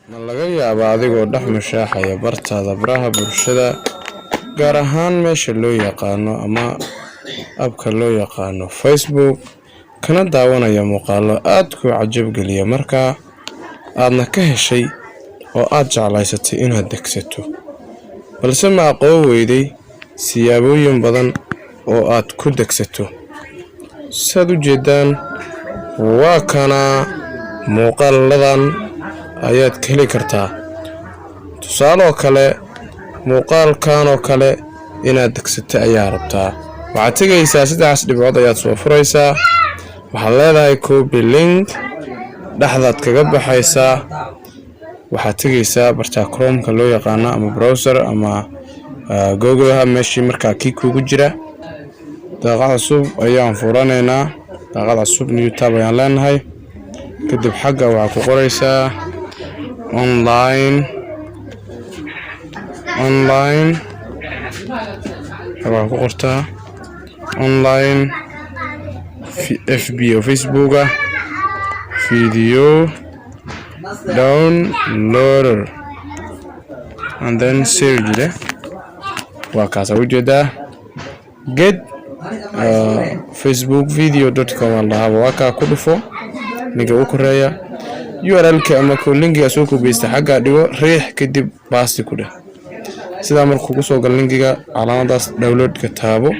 Ma laga yaabaa adigoo dhex mushaaxaya bartaada baraha bulshada gaar ahaan meesha loo yaqaano ama abka loo yaqaano Facebook kana daawanaya muuqaallo aad ku cajab geliya markaa aadna ka heshay oo aad jeclaysatay inaad degsato balse ma aqoon weyday siyaabooyin badan oo aad ku degsato sad u jeedaan waa kana muuqaaladan ayaad ka heli kartaa tusaale kale muuqaalkan oo kale inaad degsato ayaa rabtaa waxaad tagaysaa sidaas dhibcood ayaad soo furaysaa waxaad leedahay copy link dhaxdaad kaga baxaysaa waxaad tagaysaa barta Chrome-ka loo yaqaan ama browser ama Google-ha meeshii markaa kii kugu jira daaqad cusub ayaan furanaynaa daaqad cusub new tab ayaan leenahay kadib xagga waxa ku qoraysaa online waxa ku qortaa online FB oo Facebook video downloader and then search waa kaas ujeedaa get facebookvideo.com waa ka ku dhufo ninka uu koreeya URL-ka ama ko linkiga soo ku beesta xagga dhigo riix kadib baasti ku dheh sida markuu ku soo gal linkiga calaamadaas download-ka taabo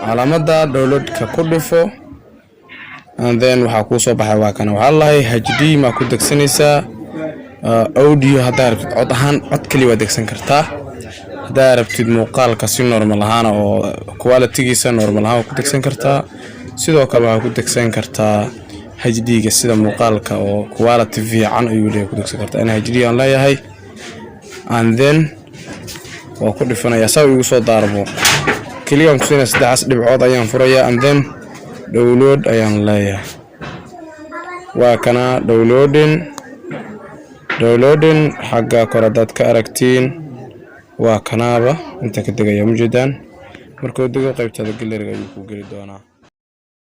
calaamada download-ka ku dhufo and then waxa ku soo baxay waa kana waxa lahay HD ma ku degsanaysaa audio hadaa rabtid cod ahaan cod kaliya waa degsan kartaa hadaa rabtid muuqaalka si normal ahaan oo quality-giisa normal ahaan ku degsan kartaa sidoo kale waxa ku degsan kartaa HD-ga sida muuqaalka oo quality fiican ayuu leeyahay ku degsan kartaa in HD aan leeyahay and then waa ku dhifanaya saw igu soo daarbo kaliya ku siinaa saddex dhibcood ayaan furayaa and then download ayaan leeyahay waa kana downloading xagga korodad ka aragtiin waa kanaaba inta ka degaya mujeedaan markuu dego qaybtada galeriga ayuu ku gali doonaa